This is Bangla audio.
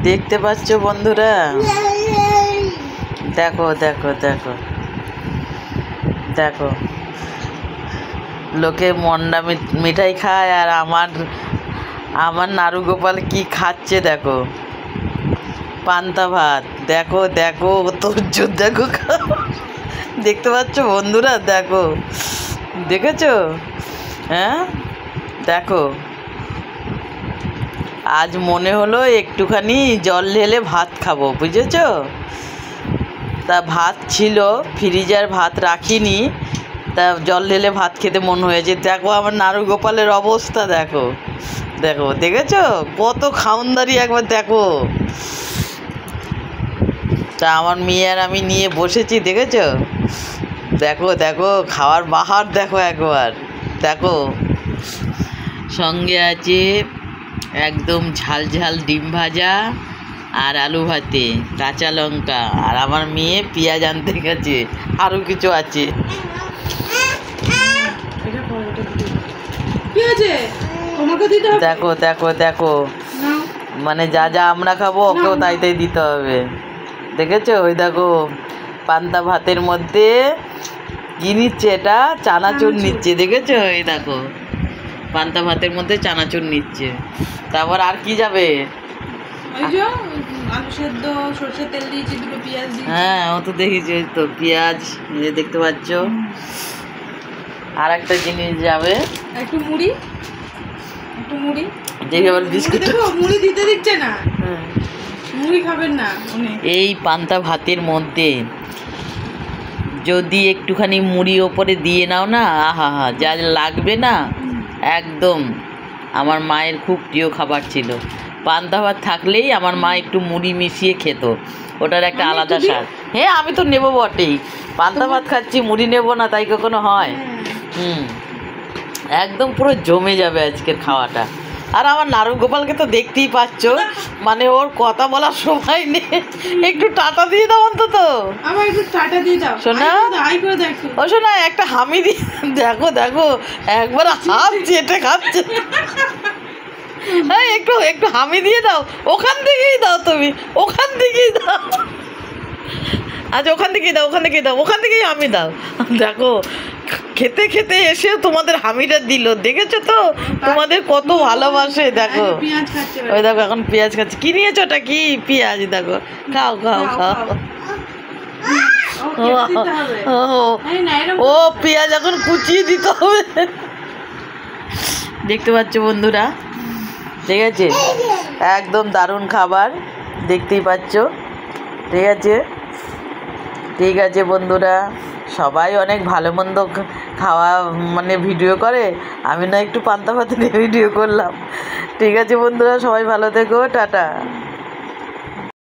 দেখতে পাচ্ছ বন্ধুরা? দেখো দেখো দেখো দেখো, লোকে মন্ডা মিঠাই খায় আর আমার নাড়ু গোপাল কি খাচ্ছে দেখো, পান্তা ভাত। দেখো দেখো তোর দেখো, দেখতে পাচ্ছ বন্ধুরা? দেখো, দেখেছো? হ্যাঁ দেখো, আজ মনে হলো একটুখানি জল ঢেলে ভাত খাবো, বুঝেছ? তা ভাত ছিল ফ্রিজার, ভাত রাখিনি, তা জল ঢেলে ভাত খেতে মন হয়েছে। দেখো আমার নাড়ু গোপালের অবস্থা, দেখো দেখো, দেখেছো কত খাউনদারি একবার দেখো। তা আমার মেয়ে আর আমি নিয়ে বসেছি, দেখেছো? দেখো দেখো খাওয়ার বাহার দেখো একবার, দেখো সঙ্গে আছে একদম ঝাল ঝাল ডিম ভাজা আর আলু ভাতে, কাঁচা লঙ্কা, আর আমার মেয়ে পেঁয়াজ আনতে গেছে, আরও কিছু আছে। দেখো দেখো দেখো, মানে যা যা আমরা খাবো ওকেও তাই তাই দিতে হবে, দেখেছো? ওই দেখো পান্তা ভাতের মধ্যে কি নিচ্ছে, এটা চানাচুর নিচ্ছে, দেখেছো? এই দেখো পান্তা ভাতের মধ্যে চানাচুর নিচ্ছে। তারপর আর কি যাবে? হ্যাঁ ও তো দেখেছি, তো পেঁয়াজ দেখতে পাচ্ছ। আর একটা জিনিস যাবে, একটু মুড়ি, দেখে আবার বিস্কুট, মুড়ি দিতে দিচ্ছে না, মুড়ি খাবেন না। এই পান্তা ভাতের মধ্যে যদি একটুখানি মুড়ি ওপরে দিয়ে নাও না, আহা হা, যা লাগবে না একদম। আমার মায়ের খুব প্রিয় খাবার ছিল, পান্তা ভাত থাকলেই আমার মা একটু মুড়ি মিশিয়ে খেত, ওটার একটা আলাদা স্বাদ। হ্যাঁ আমি তো নেবো বটেই, পান্তা ভাত খাচ্ছি মুড়ি নেব না তাই কখনো হয়? একদম পুরো জমে যাবে আজকের খাওয়াটা। আর আমার নাড়ু গোপালকে তো দেখতেই পাচ্ছ, মানে ওর কথা বলার সময় নেই, একটু টাটা দিয়ে দাও অন্তত। আমার একটু টাটা দিয়ে দাও শোনা, ও শোনা একটা হামি দিয়ে দেখো, দেখো একবার হাত চেটে খাচ্ছে। হ্যাঁ একটু একটু হামি দিয়ে দাও, ওখান থেকেই দাও, তুমি ওখান থেকেই দাও, আচ্ছা ওখান থেকেই দাও, ওখান থেকেই দাও, ওখান থেকেই হামি দাও। দেখো খেতে খেতে এসেও তোমাদের হামিটা দিল, দেখেছো তো তোমাদের কত ভালোবাসে। দেখো ওই দেখো এখন পেঁয়াজ খাচ্ছে, কি নিয়েছো ওটা? কি পেঁয়াজ? দেখো খাও খাও খাও। ও পেঁয়াজ এখন কুচিয়ে দিতে হবে, দেখতে পাচ্ছ বন্ধুরা? ঠিক আছে, একদম দারুণ খাবার, দেখতেই পাচ্ছ। ঠিক আছে, ঠিক আছে বন্ধুরা, সবাই অনেক ভালো মন্দ খাওয়া মানে ভিডিও করে, আমি না একটু পান্তা ভাত নিয়ে ভিডিও করলাম। ঠিক আছে বন্ধুরা, সবাই ভালো থেকো, টাটা।